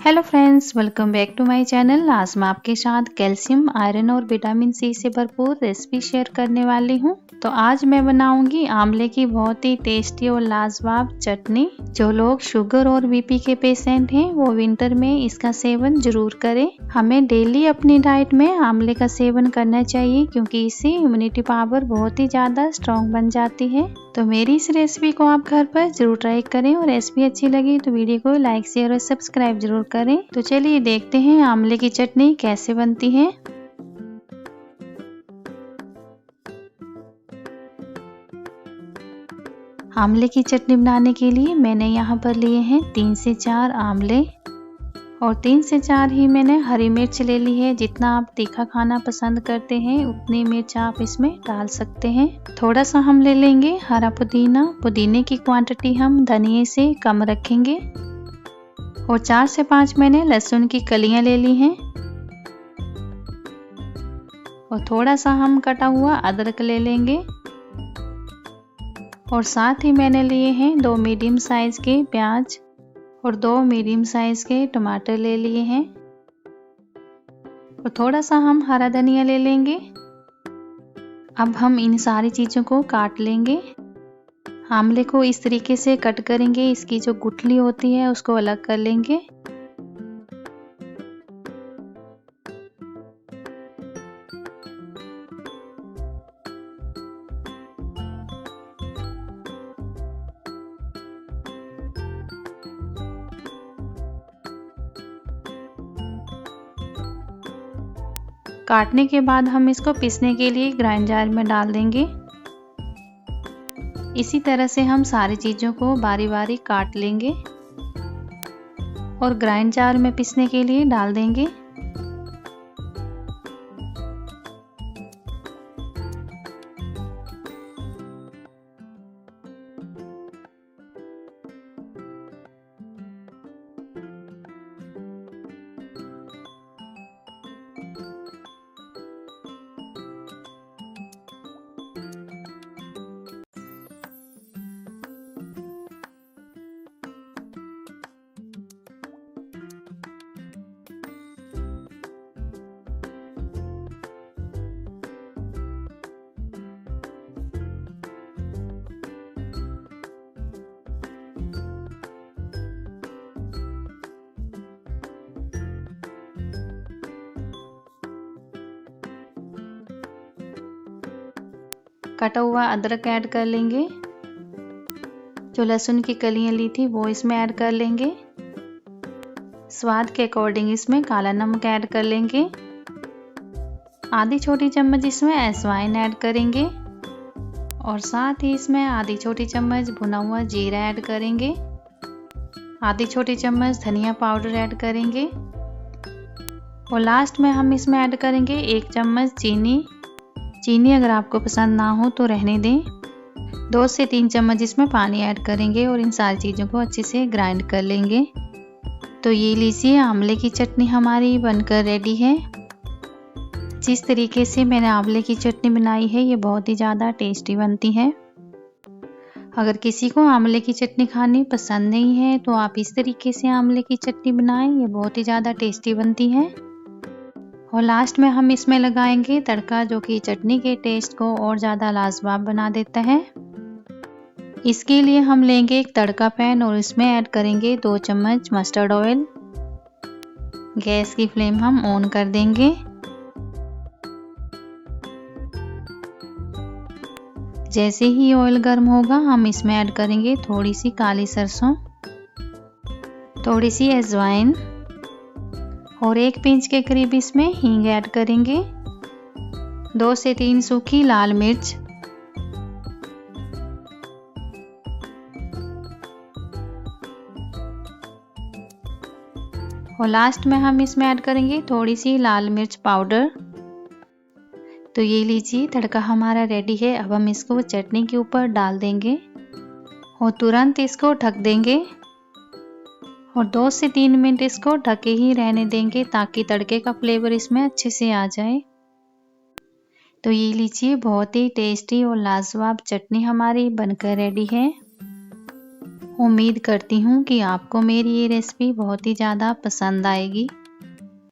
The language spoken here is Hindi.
Hello friends, welcome back to my channel. आज मैं आपके साथ कैल्शियम, आयरन और विटामिन सी से भरपूर रेसिपी शेयर करने वाली हूँ। तो आज मैं बनाऊंगी आंवले की बहुत ही टेस्टी और लाजवाब चटनी। जो लोग शुगर और बीपी के पेशेंट हैं वो विंटर में इसका सेवन जरूर करें। हमें डेली अपनी डाइट में आंवले का सेवन करना चाहिए क्योंकि इससे इम्यूनिटी पावर बहुत ही ज्यादा स्ट्रॉन्ग बन जाती है। तो मेरी इस रेसिपी को आप घर पर जरूर ट्राई करें और रेसिपी अच्छी लगी तो वीडियो को लाइक शेयर और सब्सक्राइब जरूर करें। तो चलिए देखते हैं आंवले की चटनी कैसे बनती है। आंवले की चटनी बनाने के लिए मैंने यहाँ पर लिए हैं 3 से 4 आंवले और 3 से 4 ही मैंने हरी मिर्च ले ली है। जितना आप तीखा खाना पसंद करते हैं उतनी मिर्च आप इसमें डाल सकते हैं। थोड़ा सा हम ले लेंगे हरा पुदीना। पुदीने की क्वांटिटी हम धनिये से कम रखेंगे। और 4 से 5 मैंने लहसुन की कलियां ले ली हैं। और थोड़ा सा हम कटा हुआ अदरक ले लेंगे। और साथ ही मैंने लिए हैं 2 मीडियम साइज के प्याज और 2 मीडियम साइज के टमाटर ले लिए हैं। और थोड़ा सा हम हरा धनिया ले लेंगे। अब हम इन सारी चीज़ों को काट लेंगे। आंवले को इस तरीके से कट करेंगे, इसकी जो गुठली होती है उसको अलग कर लेंगे। काटने के बाद हम इसको पीसने के लिए ग्राइंडर जार में डाल देंगे। इसी तरह से हम सारी चीज़ों को बारी बारी काट लेंगे और ग्राइंडर जार में पीसने के लिए डाल देंगे। कटा हुआ अदरक ऐड कर लेंगे। जो लहसुन की कलियां ली थी वो इसमें ऐड कर लेंगे। स्वाद के अकॉर्डिंग इसमें काला नमक ऐड कर लेंगे। आधी छोटी चम्मच इसमें अजवाइन ऐड करेंगे और साथ ही इसमें आधी छोटी चम्मच भुना हुआ जीरा ऐड करेंगे। आधी छोटी चम्मच धनिया पाउडर ऐड करेंगे और लास्ट में हम इसमें ऐड करेंगे 1 चम्मच चीनी। चीनी अगर आपको पसंद ना हो तो रहने दें। 2 से 3 चम्मच इसमें पानी ऐड करेंगे और इन सारी चीज़ों को अच्छे से ग्राइंड कर लेंगे। तो ये लीजिए आंवले की चटनी हमारी बनकर रेडी है। जिस तरीके से मैंने आंवले की चटनी बनाई है ये बहुत ही ज़्यादा टेस्टी बनती है। अगर किसी को आंवले की चटनी खानी पसंद नहीं है तो आप इस तरीके से आंवले की चटनी बनाएं, ये बहुत ही ज़्यादा टेस्टी बनती है। और लास्ट में हम इसमें लगाएंगे तड़का जो कि चटनी के टेस्ट को और ज़्यादा लाजवाब बना देता है। इसके लिए हम लेंगे एक तड़का पैन और इसमें ऐड करेंगे 2 चम्मच मस्टर्ड ऑयल। गैस की फ्लेम हम ऑन कर देंगे। जैसे ही ऑयल गर्म होगा हम इसमें ऐड करेंगे थोड़ी सी काली सरसों, थोड़ी सी अजवाइन और 1 पिंच के करीब इसमें हींग ऐड करेंगे। 2 से 3 सूखी लाल मिर्च और लास्ट में हम इसमें ऐड करेंगे थोड़ी सी लाल मिर्च पाउडर। तो ये लीजिए तड़का हमारा रेडी है। अब हम इसको चटनी के ऊपर डाल देंगे और तुरंत इसको ढक देंगे और 2 से 3 मिनट इसको ढके ही रहने देंगे ताकि तड़के का फ्लेवर इसमें अच्छे से आ जाए। तो ये लीजिए बहुत ही टेस्टी और लाजवाब चटनी हमारी बनकर रेडी है। उम्मीद करती हूँ कि आपको मेरी ये रेसिपी बहुत ही ज़्यादा पसंद आएगी।